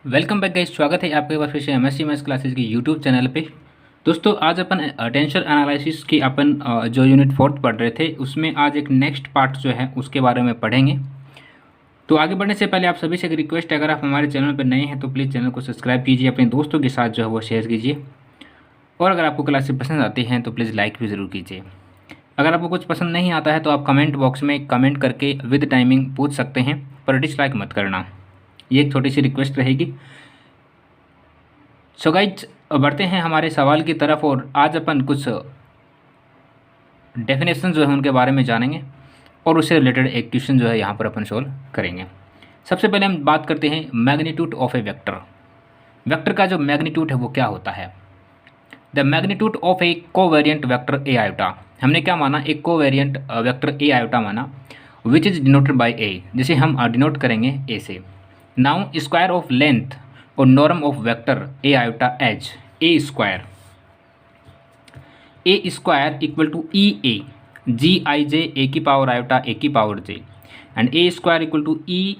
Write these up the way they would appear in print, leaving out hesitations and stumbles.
Welcome back guys, स्वागत है आपके पास फिर से एमएससी मैथ्स क्लासेस की यूट्यूब चैनल पे। दोस्तों आज अपन अटेंशन एनालिसिस की अपन जो यूनिट 4 पढ़ रहे थे उसमें आज एक नेक्स्ट पार्ट जो है उसके बारे में पढ़ेंगे। तो आगे बढ़ने से पहले आप सभी से एक रिक्वेस्ट है, अगर आप हमारे चैनल पर नए हैं तो प्लीज़ चैनल को सब्सक्राइब कीजिए, अपने दोस्तों के साथ जो है वो शेयर कीजिए, और अगर आपको क्लासेस पसंद आती हैं तो प्लीज़ लाइक भी ज़रूर कीजिए। अगर आपको कुछ पसंद नहीं आता है तो आप कमेंट बॉक्स में कमेंट करके विद टाइमिंग पूछ सकते हैं, पर डिसलाइक मत करना, ये एक छोटी सी रिक्वेस्ट रहेगी। सो गाइज बढ़ते हैं हमारे सवाल की तरफ, और आज अपन कुछ डेफिनेशन जो है उनके बारे में जानेंगे और उससे रिलेटेड एक क्वेश्चन जो है यहाँ पर अपन सोल्व करेंगे। सबसे पहले हम बात करते हैं magnitude of a vector. Vector का जो मैग्नीट्यूड है वो क्या होता है। The magnitude of a covariant vector A iota, हमने क्या माना, एक कोवेरिएंट वेक्टर ए आयोटा माना, which is denoted by A, जिसे हम डिनोट करेंगे ए से। नाउ स्क्वायर ऑफ लेंथ और norm of vector A iota H A square equal to E A G I J A की power iota ए की power J, and A square equal to E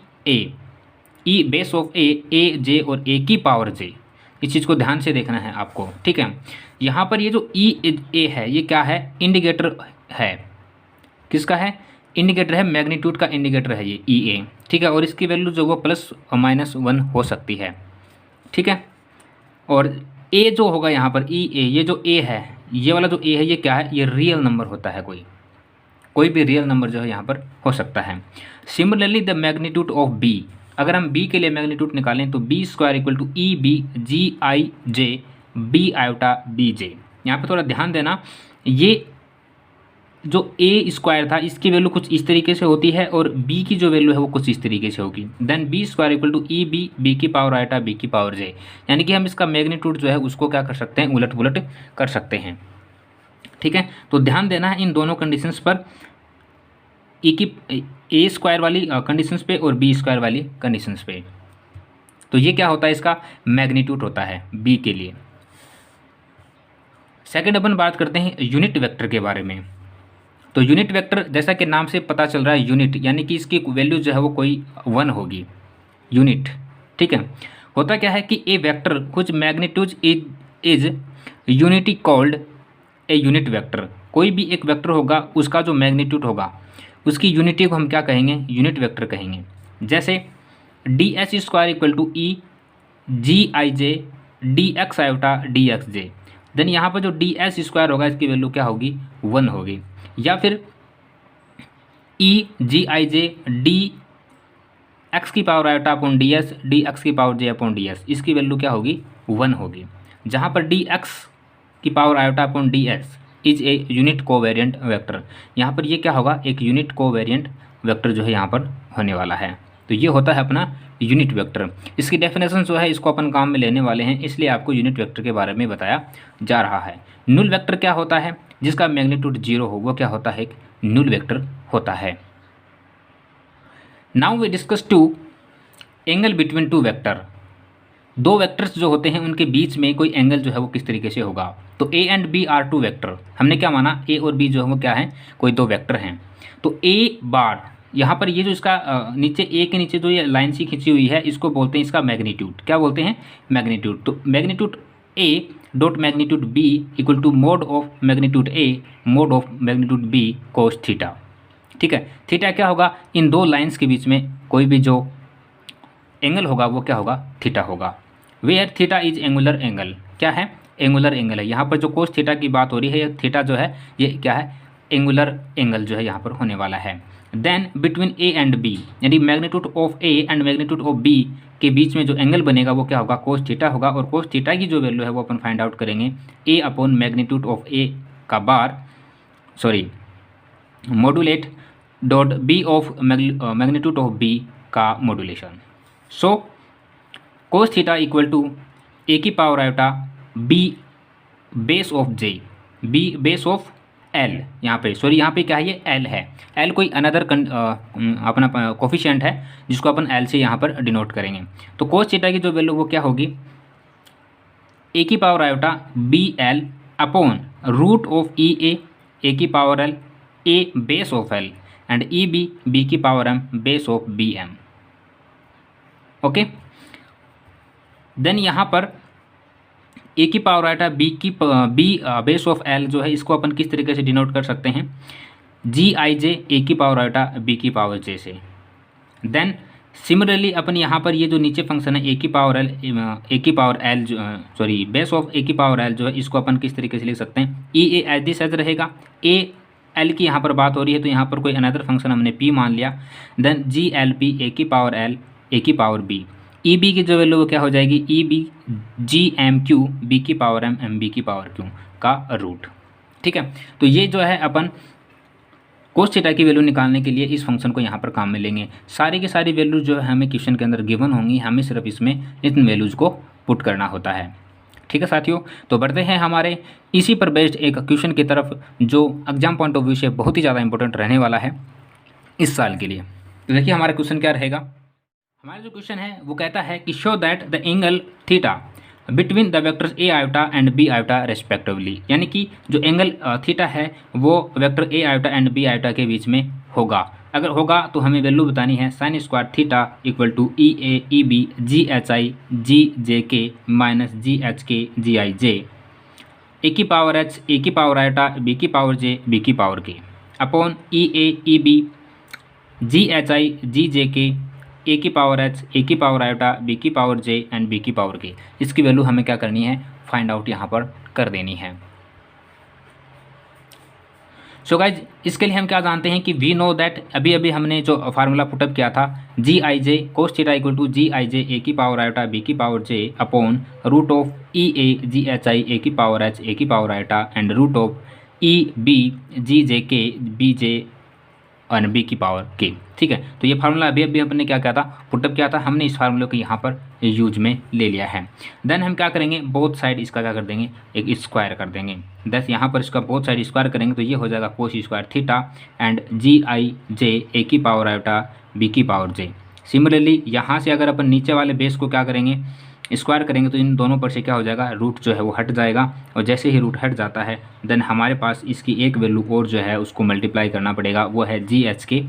base of A J और A की power जे। इस चीज़ को ध्यान से देखना है आपको, ठीक है। यहाँ पर ये जो ई ए है ये क्या है, इंडिकेटर है, किसका है, इंडिकेटर है, मैग्नीट्यूड का इंडिकेटर है ये ई ए, ठीक है। और इसकी वैल्यू जो वो प्लस और -1 हो सकती है, ठीक है। और ए जो होगा यहाँ पर ई ए, ये जो ए है, ये वाला जो ए है ये क्या है, ये रियल नंबर होता है, कोई भी रियल नंबर जो है यहाँ पर हो सकता है। Similarly the magnitude of B, अगर हम बी के लिए मैग्नीट्यूड निकालें तो B square equal to E B G I J B iota B J. यहाँ पर थोड़ा ध्यान देना, ये जो ए स्क्वायर था इसकी वैल्यू कुछ इस तरीके से होती है और बी की जो वैल्यू है वो कुछ इस तरीके से होगी। Then B square equal to E B B की पावर आयोटा बी की पावर जे, यानी कि हम इसका मैग्नीट्यूड जो है उसको क्या कर सकते हैं, उलट पुलट कर सकते हैं, ठीक है। तो ध्यान देना है इन दोनों कंडीशंस पर, ई की ए स्क्वायर वाली कंडीशंस पे और बी स्क्वायर वाली कंडीशंस पे। तो ये क्या होता है, इसका मैग्नीट्यूड होता है बी के लिए। सेकंड अपन बात करते हैं यूनिट वेक्टर के बारे में। तो यूनिट वेक्टर जैसा कि नाम से पता चल रहा है यूनिट, यानी कि इसकी वैल्यू जो है वो कोई 1 होगी, यूनिट, ठीक है। होता क्या है कि ए वेक्टर कुछ magnitude is unity called a unit vector, कोई भी एक वेक्टर होगा उसका जो मैग्नीट्यूड होगा उसकी यूनिटी को हम क्या कहेंगे, यूनिट वेक्टर कहेंगे। जैसे D H square equal to E G I J D X iota D X J, then यहाँ पर जो डी एच स्क्वायर होगा इसकी वैल्यू क्या होगी, 1 होगी। या फिर E G I J D X की power iota upon D S D X की power J upon D S, इसकी वैल्यू क्या होगी, 1 होगी। जहाँ पर डी एक्स की power iota upon D S is a unit covariant vector, यहाँ पर ये क्या होगा, एक यूनिट कोवेरिएंट वेक्टर जो है यहाँ पर होने वाला है। तो ये होता है अपना यूनिट वेक्टर। इसकी डेफिनेशन जो है इसको अपन काम में लेने वाले हैं, इसलिए आपको यूनिट वेक्टर के बारे में बताया जा रहा है। नुल वेक्टर क्या होता है, जिसका मैग्नीट्यूड 0 हो वो क्या होता है, एक नुल वेक्टर होता है। Now we discuss to angle between two vector. दो वेक्टर्स जो होते हैं उनके बीच में कोई एंगल जो है वो किस तरीके से होगा। तो A and B are two vector, हमने क्या माना, ए और बी जो है वो क्या है, कोई दो वेक्टर हैं। तो ए बार यहाँ पर ये जो इसका नीचे ए के नीचे जो ये लाइन सी खींची हुई है इसको बोलते हैं इसका मैग्नीट्यूड, क्या बोलते हैं, मैग्नीट्यूड। तो magnitude A dot magnitude B equal to mod of magnitude A mod of magnitude B cos theta, ठीक है। थीटा क्या होगा, इन दो लाइन्स के बीच में कोई भी जो एंगल होगा वो क्या होगा, थीटा होगा। Where theta is angular angle, क्या है, एंगुलर एंगल है। यहाँ पर जो कोस थीटा की बात हो रही है, ये थीटा जो है ये क्या है, एंगुलर एंगल जो है यहाँ पर होने वाला है। Then between A and B, यानी magnitude of A and magnitude of B के बीच में जो एंगल बनेगा वो क्या होगा, कोस थीटा होगा। और कोस थीटा की जो वैल्यू है वो अपन फाइंड आउट करेंगे A upon magnitude of A का bar, sorry modulate dot B of magnitude of B का modulation. So cos theta equal to A की power iota B base of J, B base of L, यहाँ पे sorry यहाँ पे क्या है, ये एल है, एल कोई अनदर अपना कोफिशिएंट है जिसको अपन एल से यहाँ पर डिनोट करेंगे। तो कोस थीटा की जो वैल्यू वो क्या होगी, ए की power iota B L upon root of E A की power L A base of L and E B की power M base of B M, okay. Then यहाँ पर ए की power iota B base of L जो है इसको अपन किस तरीके से डिनोट कर सकते हैं, जी आई जे ए की पावर आइटा बी की पावर जे से। देन सिमिलरली अपन यहाँ पर ये जो नीचे फंक्शन है ए की power L sorry base of A की पावर एल जो है इसको अपन किस तरीके से लिख सकते हैं, ई ए एच दी एज रहेगा, ए एल की यहाँ पर बात हो रही है तो यहाँ पर कोई अनदर फंक्शन हमने पी मान लिया। Then G L P A की पावर एल ए की पावर बी, ई बी की जो वैल्यू वो क्या हो जाएगी, E B G M Q B की पावर एम एम बी की पावर क्यू का रूट। ठीक है, तो ये जो है अपन कोस थीटा की वैल्यू निकालने के लिए इस फंक्शन को यहाँ पर काम में लेंगे। सारी की सारी वैल्यूज जो है हमें क्वेश्चन के अंदर गिवन होंगी, हमें सिर्फ इसमें इन वैल्यूज़ को पुट करना होता है। ठीक है साथियों, तो बढ़ते हैं हमारे इसी पर बेस्ड एक क्वेश्चन की तरफ जो एग्जाम पॉइंट ऑफ व्यू से बहुत ही ज़्यादा इंपॉर्टेंट रहने वाला है इस साल के लिए। तो देखिए हमारा क्वेश्चन क्या रहेगा। हमारा जो क्वेश्चन है वो कहता है कि show that the angle theta between the vectors A iota and B iota respectively, यानी कि जो एंगल थीटा है वो vector A iota and B iota के बीच में होगा। अगर होगा तो हमें वैल्यू बतानी है sine square theta equal to E A E B G H I G J K minus ji H के जी आई जे, ए की पावर एच ए की पावर आयोटा बी की पावर जे बी की power के upon E A E B G H I G J K A की power H A की power iota B की power J and B की power K. इसकी value हमें क्या करनी है, फाइंड आउट यहाँ पर कर देनी है। सो गाइज इसके लिए हम क्या जानते हैं कि वी नो दैट अभी अभी हमने जो फार्मूला पुटअप किया था G I J cos theta equal to G I J A की पावर आयोटा बी की power J upon root of E A G H I A की पावर एच ए की power iota and root of E B G J K B जे और B की power K. ठीक है, तो ये formula अभी अभी हमने क्या किया था, पुटअप किया था, हमने इस फार्मूले को यहाँ पर यूज में ले लिया है। देन हम क्या करेंगे, बोथ साइड इसका क्या कर देंगे, एक स्क्वायर कर देंगे। दस यहाँ पर इसका बोथ साइड स्क्वायर करेंगे तो ये हो जाएगा कोस square theta and ji I J A की पावर आयोटा बी की पावर जे। सिमिलरली यहाँ से अगर अपन नीचे वाले बेस को क्या करेंगे, स्क्वायर करेंगे तो इन दोनों पर से क्या हो जाएगा, रूट जो है वो हट जाएगा और जैसे ही रूट हट जाता है देन हमारे पास इसकी एक वैल्यू और जो है उसको मल्टीप्लाई करना पड़ेगा, वो है जी एच के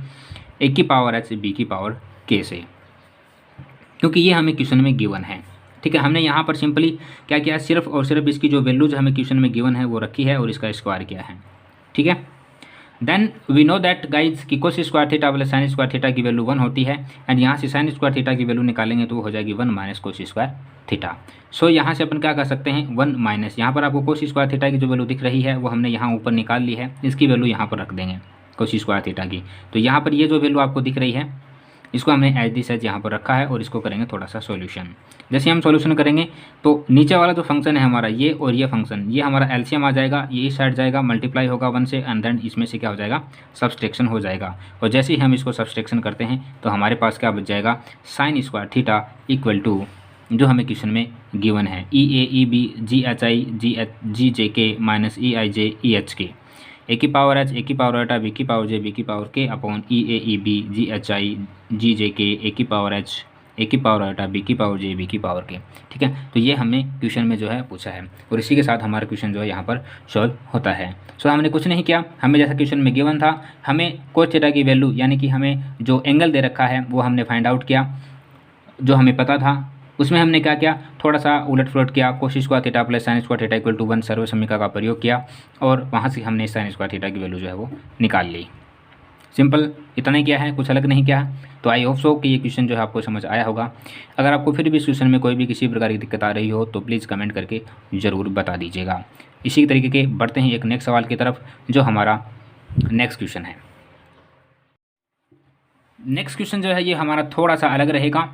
ए की पावर एच बी की पावर के से, क्योंकि ये हमें क्वेश्चन में गिवन है। ठीक है, हमने यहाँ पर सिंपली क्या किया, सिर्फ और सिर्फ इसकी जो वैल्यू जो हमें क्वेश्चन में गिवन है वो रखी है और इसका स्क्वायर किया है। ठीक है, then we know that guys कि cos square theta plus sine square theta की वैल्यू 1 होती है एंड यहाँ से साइन स्क्वायर थीटा की वैल्यू निकालेंगे तो वो हो जाएगी 1 minus cos square theta. So यहाँ से अपन क्या कर सकते हैं, 1 माइनस, यहाँ पर आपको कोस स्क्वायर थीटा की जो वैल्यू दिख रही है वो हमने यहाँ ऊपर निकाल ली है, इसकी वैल्यू यहाँ पर रख देंगे कोस स्क्वायर थीटा की। तो यहाँ पर ये जो वैल्यू आपको दिख रही है इसको हमने एज दी सेज यहाँ पर रखा है और इसको करेंगे थोड़ा सा सॉल्यूशन। जैसे हम सॉल्यूशन करेंगे तो नीचे वाला जो फंक्शन है हमारा ये और ये फंक्शन, ये हमारा एलसीएम आ जाएगा, ये इस साइड जाएगा, मल्टीप्लाई होगा 1 से एंड देन इसमें से क्या हो जाएगा, सब्सट्रैक्शन हो जाएगा। और जैसे ही हम इसको सब्सट्रैक्शन करते हैं तो हमारे पास क्या बच जाएगा, sine square theta equal to जो हमें क्वेश्चन में गिवन है ई A E B G H I G J K minus E I J E H के ए की पावर एच ए की पावर आयोटा बी की पावर जे बी की power के upon E A E B G H I G J K A की power H A की power iota B की power J B की power K. ठीक है, तो ये हमने क्वेश्चन में जो है पूछा है और इसी के साथ हमारा क्वेश्चन जो है यहाँ पर सॉल्व होता है। सो हमने कुछ नहीं किया, हमें जैसा क्वेश्चन में गिवन था हमें कोस थीटा की वैल्यू यानी कि हमें जो एंगल दे रखा है वो हमने फाइंड आउट किया, जो हमें पता था उसमें हमने क्या किया, थोड़ा सा उलट पुलट किया, cos square theta plus sine square theta equal to 1 सर्व समीकरण का प्रयोग किया और वहाँ से हमने साइन स्क्वायर थीटा की वैल्यू जो है वो निकाल ली। सिंपल इतना ही किया है, कुछ अलग नहीं किया है। तो आई होप सो कि ये क्वेश्चन जो है आपको समझ आया होगा। अगर आपको फिर भी इस क्वेश्चन में कोई भी किसी प्रकार की दिक्कत आ रही हो तो प्लीज़ कमेंट करके ज़रूर बता दीजिएगा। इसी तरीके के बढ़ते हैं एक नेक्स्ट सवाल की तरफ जो हमारा नेक्स्ट क्वेश्चन है। नेक्स्ट क्वेश्चन जो है ये हमारा थोड़ा सा अलग रहेगा।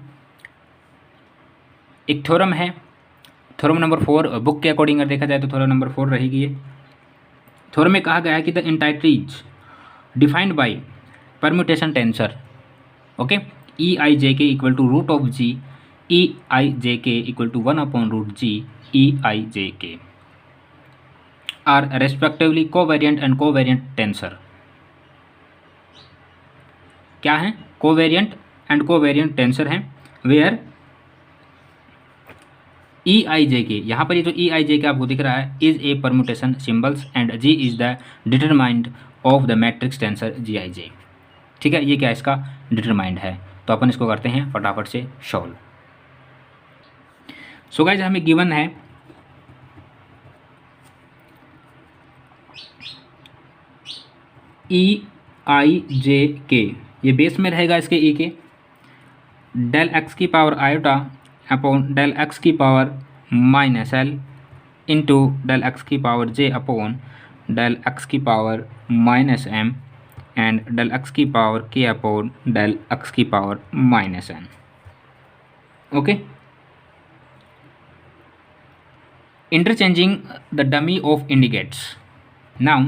एक थ्योरम है, थ्योरम नंबर 4 बुक के अकॉर्डिंग अगर देखा जाए तो थ्योरम नंबर 4 रहेगी ये। थ्योरम में कहा गया है कि the entities defined by permutation tensor, okay, E I J K equal to root of G E I J K equal to 1 upon root G E I J K are respectively covariant and covariant tensor. क्या है, covariant and covariant tensor हैं where E I J K, यहाँ पर ये जो ई I J के आपको दिख रहा है is a permutation symbols and G is the determinant of the matrix tensor G I J. ठीक है, ये क्या इसका डिटरमाइंड है, तो अपन इसको करते हैं फटाफट से सॉल्व। सो गाइज हमें गिवन है ई आई जे के, ये बेस में रहेगा इसके ई के, डेल एक्स की power iota upon del X की power minus L into del X की power J upon del X की power minus M and del X की पावर के अपॉन डेल एक्स की power minus N. Okay. Interchanging the dummy of indicates. Now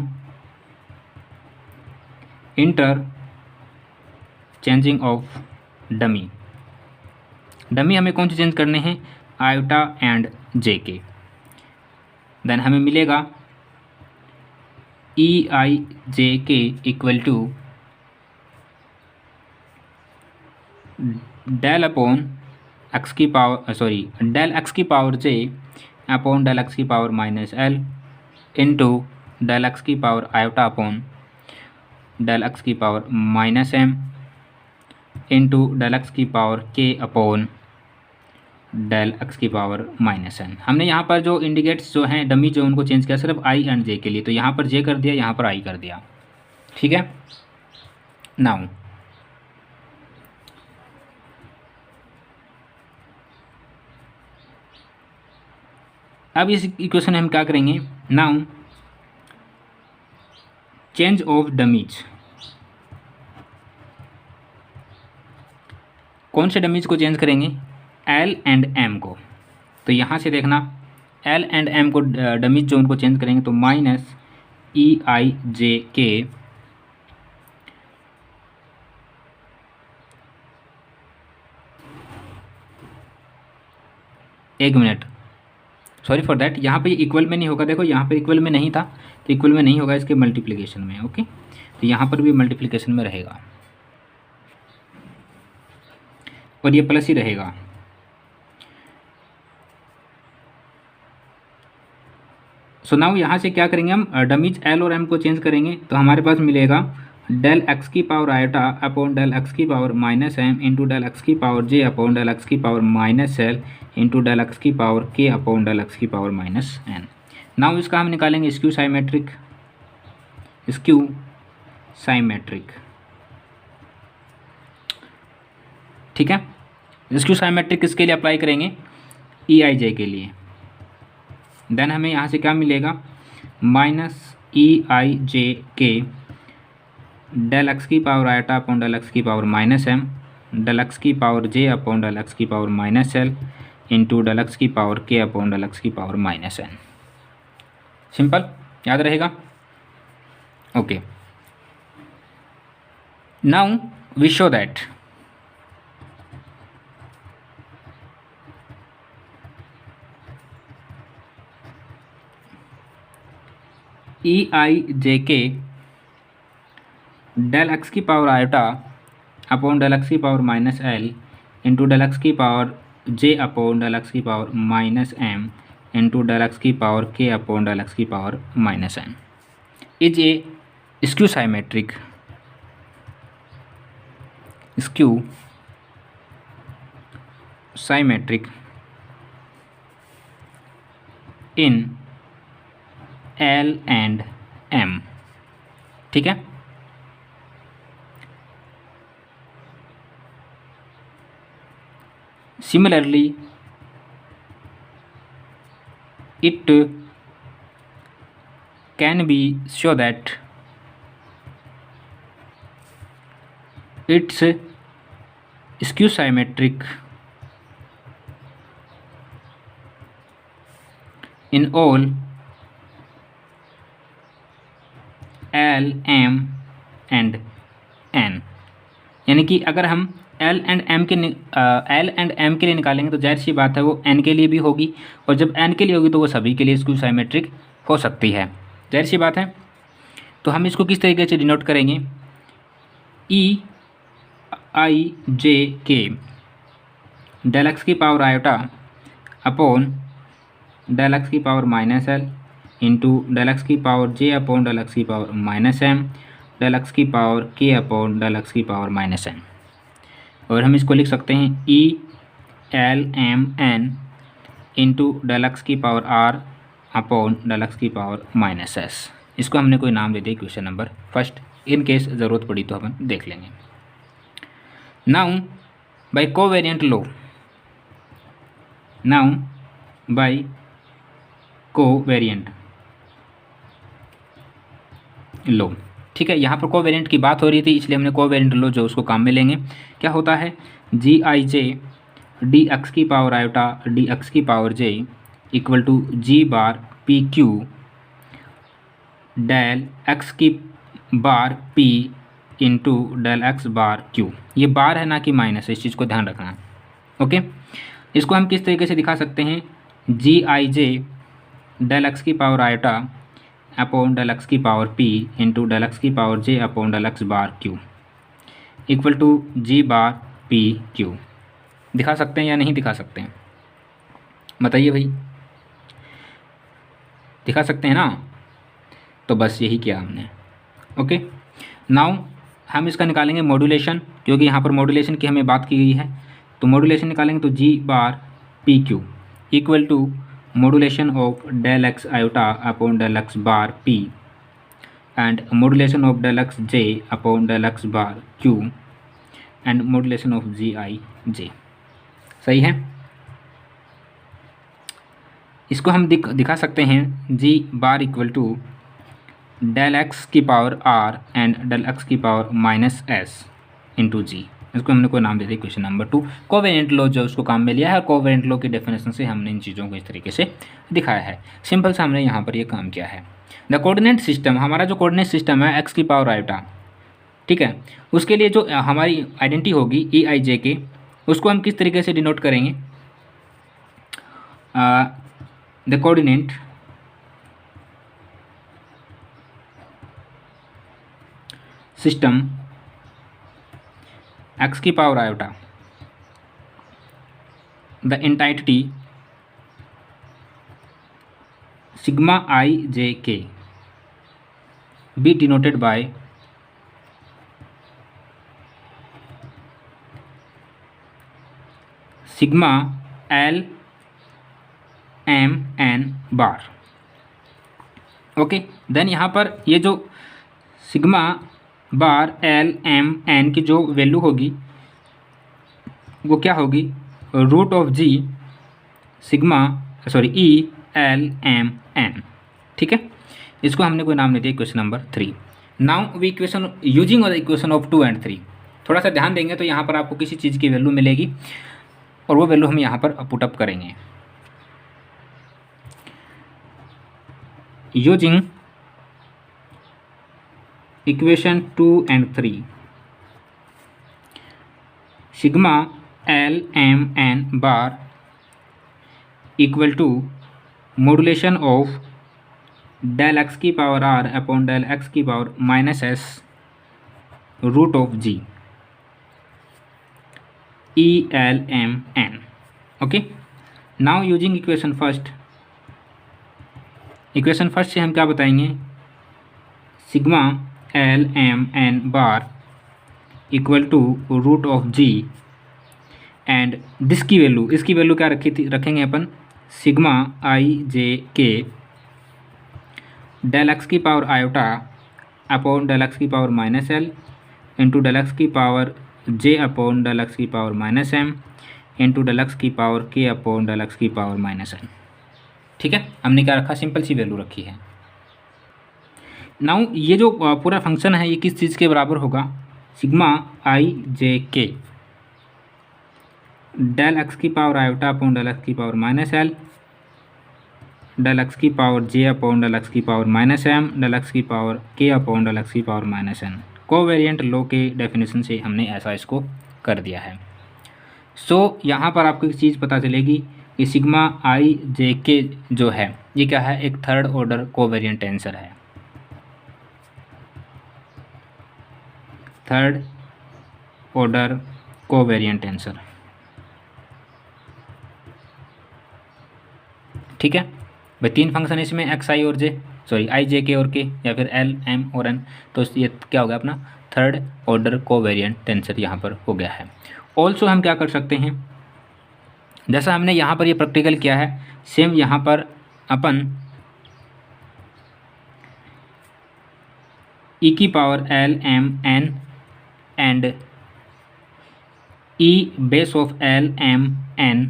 interchanging of dummy. Dummy हमें कौन से change करने हैं? आयोटा एंड जे के. देन हमें मिलेगा ई I J K equal to del अपॉन एक्स की पावर डेल एक्स की power J upon del X की power minus L into del X की power iota upon del X की power minus M into del X की power के upon del X की पावर माइनस एन. हमने यहाँ पर जो इंडिकेट्स जो हैं डमी जो उनको चेंज किया सिर्फ आई एंड जे के लिए, तो यहाँ पर जे कर दिया, यहाँ पर आई कर दिया. ठीक है. नाउ अब इस इक्वेशन में हम क्या करेंगे? Now change of dummies. कौन से डमीज को चेंज करेंगे? एल एंड एम को. तो यहाँ से देखना एल एंड एम को डमीज जो उनको चेंज करेंगे तो माइनस ई आई जे के एक मिनट, सॉरी फॉर दैट, यहाँ पे इक्वल में नहीं होगा. देखो यहाँ पे इक्वल में नहीं था तो इक्वल में नहीं होगा, इसके मल्टीप्लिकेशन में. ओके. तो यहाँ पर भी मल्टीप्लिकेशन में रहेगा और ये प्लस ही रहेगा. सो नाउ यहाँ से क्या करेंगे हम? डमीज एल और एम को चेंज करेंगे तो हमारे पास मिलेगा डेल एक्स की power iota upon del X की power minus M into del X की power J upon del X की power minus L into del X की पावर के अपॉन डेल एक्स की पावर माइनस एन. नाउ इसका हम निकालेंगे स्क्यू साइमेट्रिक. Skew symmetric. ठीक है. स्क्यू साइमेट्रिक किसके लिए अप्लाई करेंगे? ई आई जे के लिए. देन हमें यहाँ से क्या मिलेगा? Minus E I J K del X की power iota upon del X की power minus M del X की power J upon del X की power minus L into del X की पावर के अपॉन डेल एक्स की power minus N. Simple, याद रहेगा. Okay. Now we show that E I J K del X की power iota upon del X की power minus L into del X की power J upon del X की power minus M into del X की power के upon del X की power minus N is a skew symmetric. Skew symmetric in L and M. ठीक है. Similarly, it can be shown that it's skew symmetric in all L, M and N. यानी कि अगर हम L and M के लिए निकालेंगे तो जाहिर सी बात है वो एन के लिए भी होगी, और जब एन के लिए होगी तो वो सभी के लिए स्क्यू साइमेट्रिक हो सकती है. जाहिर सी बात है. तो हम इसको किस तरीके से डिनोट करेंगे? ई I J K del X की power iota upon del X की power minus L into del X की power J upon del X की power minus M del X की पावर के अपॉन डेल एक्स की power minus N. और हम इसको लिख सकते हैं E L M N into del X की power R upon del X की पावर माइनस एस। इसको हमने कोई नाम दे दिया question number first, in case ज़रूरत पड़ी तो अपन देख लेंगे। Now by covariant law, now by covariant law, ठीक है, यहाँ पर कोवेरिएंट की बात हो रही थी इसलिए हमने कोवेरिएंट लॉ जो उसको काम में लेंगे। क्या होता है, G I J D X की पावर आयोटा डी एक्स की power J equal to G bar P Q del X की bar P into del X bar Q. ये बार है ना कि माइनस है, इस चीज़ को ध्यान रखना है। ओके, इसको हम किस तरीके से दिखा सकते हैं, G I J del X की power iota upon del X की power P into del X की power J upon del X bar Q equal to G bar P Q. दिखा सकते हैं या नहीं दिखा सकते हैं, बताइए भाई, दिखा सकते हैं ना? तो बस यही किया हमने। ओके, नाउ हम इसका निकालेंगे मॉड्यूलेशन, क्योंकि यहाँ पर मॉड्यूलेशन की हमें बात की गई है, तो मॉड्यूलेशन निकालेंगे तो G bar P Q equal to modulation of del X iota upon del X bar P and modulation of del X J upon del X bar Q and modulation of G I J. सही है, इसको हम दिखा सकते हैं G bar equal to del X की power R and del X की power minus S into G. इसको हमने कोई नाम दे दिया क्वेश्चन नंबर 2। कोवेरिएंट लॉ जो उसको काम में लिया है, कोवेरिएंट लॉ की डेफिनेशन से हमने इन चीज़ों को इस तरीके से दिखाया है। सिंपल से हमने यहाँ पर ये काम किया है। द कोऑर्डिनेट सिस्टम, हमारा जो कोऑर्डिनेट सिस्टम है एक्स की पावर आयोटा, ठीक है, उसके लिए जो हमारी आइडेंटिटी होगी ई आई जे के, उसको हम किस तरीके से डिनोट करेंगे, द कोऑर्डिनेट सिस्टम एक्स की power iota the entity sigma I J K be denoted by sigma L M N bar. Okay, then यहाँ पर ये जो sigma bar L M N की जो वैल्यू होगी वो क्या होगी, root of G sigma E L M N, ठीक है। इसको हमने कोई नाम नहीं दिया question number 3। Now we equation using और इक्वेशन ऑफ 2 एंड 3, थोड़ा सा ध्यान देंगे तो यहाँ पर आपको किसी चीज़ की वैल्यू मिलेगी और वो वैल्यू हम यहाँ पर पुटअप करेंगे। Using equation 2 and 3 sigma L M N bar equal to modulation of del X की power R upon del X की power minus S root of G E L M N. Okay, now using equation first, equation first से हम क्या बताएंगे, sigma L M N bar equal to root of G and this की value, इसकी value क्या रखेंगे अपन, sigma I J K del X की power iota upon del X की power minus L into del X की power J upon del X की power minus M into del X की पावर के अपॉन डेल एक्स की power minus N. ठीक है, हमने क्या रखा, सिंपल सी वैल्यू रखी है। नाउ ये जो पूरा फंक्शन है ये किस चीज़ के बराबर होगा, sigma I J K del X की power iota upon del X की power minus L del X की power J upon del X की power minus M del X की पावर के अपॉन डेल एक्स की power minus N. Covariant law के definition से हमने ऐसा इसको कर दिया है। सो यहाँ पर आपको एक चीज़ पता चलेगी कि सिग्मा आई जे के जो है ये क्या है, एक थर्ड ऑर्डर कोवेरिएंट टेंसर है, थर्ड ऑर्डर कोवेरिएंट टेंसर। ठीक है भाई, तीन फंक्शन इसमें एक्स आई और जे, सॉरी आई जे के और के, या फिर एल एम और एन, तो ये क्या हो गया अपना थर्ड ऑर्डर कोवेरिएंट टेंसर यहाँ पर हो गया है। ऑल्सो हम क्या कर सकते हैं, जैसा हमने यहाँ पर ये प्रैक्टिकल किया है, सेम यहाँ पर अपन e की power l m n and e base of l m n,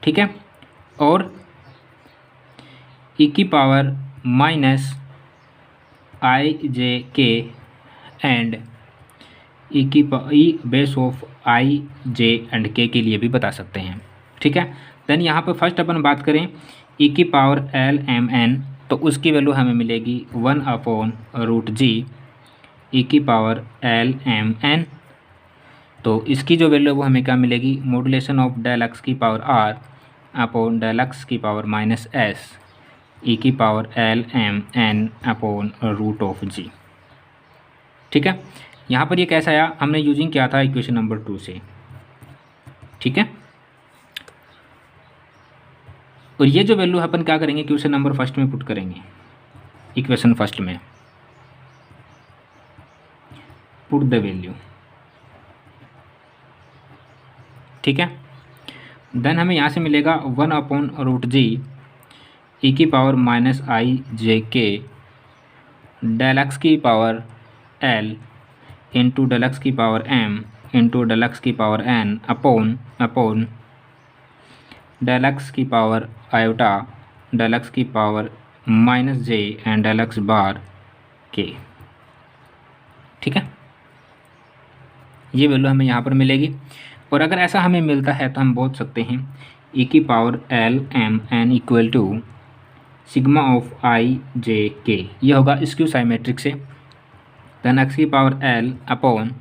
ठीक है, और e की power minus i j k and e base of i j and k के लिए भी बता सकते हैं, ठीक है। देन यहाँ पर फर्स्ट अपन बात करें e की पावर l m n, तो उसकी वैल्यू हमें मिलेगी 1/√g e की पावर l m n। तो इसकी जो वैल्यू है वो हमें क्या मिलेगी, मॉड्यूलेशन ऑफ डेल x की power r upon del x की पावर माइनस s e की power l m n upon √g, ठीक है। यहाँ पर ये कैसा आया, हमने यूजिंग किया था इक्वेशन नंबर 2 से, ठीक है। और ये जो वैल्यू अपन क्या करेंगे, इक्वेशन नंबर फर्स्ट में पुट करेंगे, इक्वेशन फर्स्ट में पुट द वैल्यू, ठीक है। देन हमें यहाँ से मिलेगा 1/√g e की power minus i j k del x की power l into del x की power m into del x की power n upon del x की पावर आयोटा डेल x की power minus j and del x bar k, ठीक है। ये value हमें यहाँ पर मिलेगी। और अगर ऐसा हमें मिलता है तो हम बोल सकते हैं e की power l m n equal to sigma of i j k, ये होगा स्क्यू साइमेट्रिक से। देन x की power l upon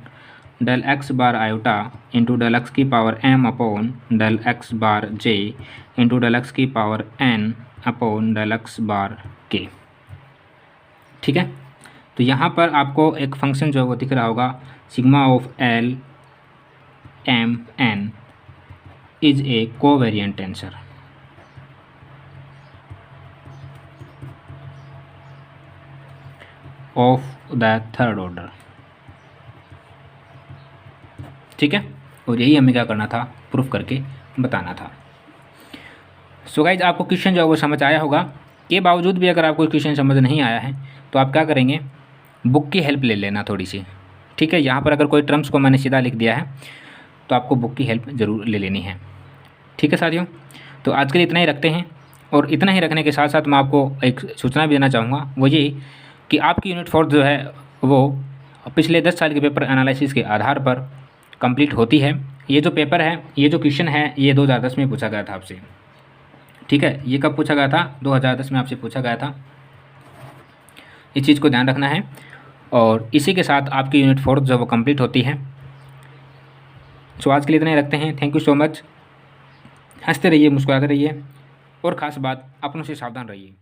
del x bar iota into del x की power m upon del x bar j into del x की power n upon del x bar k, ठीक है। तो यहाँ पर आपको एक फंक्शन जो है वो दिख रहा होगा, sigma of l m n is a covariant tensor, of the third order, ठीक है। और यही हमें क्या करना था, प्रूफ करके बताना था। सो गाइज आपको क्वेश्चन जो है वो समझ आया होगा। के बावजूद भी अगर आपको क्वेश्चन समझ नहीं आया है तो आप क्या करेंगे, बुक की हेल्प ले लेना थोड़ी सी, ठीक है। यहाँ पर अगर कोई टर्म्स को मैंने सीधा लिख दिया है तो आपको बुक की हेल्प ज़रूर ले लेनी है, ठीक है साथियों। तो आज के लिए इतना ही रखते हैं। और इतना ही रखने के साथ साथ मैं आपको एक सूचना भी देना चाहूँगा, वो ये कि आपकी यूनिट 4 जो है वो पिछले 10 साल के पेपर एनालिसिस के आधार पर कंप्लीट होती है। ये जो पेपर है, ये जो क्वेश्चन है, ये 2010 में पूछा गया था आपसे, ठीक है। ये कब पूछा गया था, 2010 में आपसे पूछा गया था। इस चीज़ को ध्यान रखना है। और इसी के साथ आपकी यूनिट 4 जो वो कंप्लीट होती है। सो आज के लिए इतना ही रखते हैं। Thank you so much. हंसते रहिए, मुस्कुराते रहिए, और ख़ास बात अपनों से सावधान रहिए।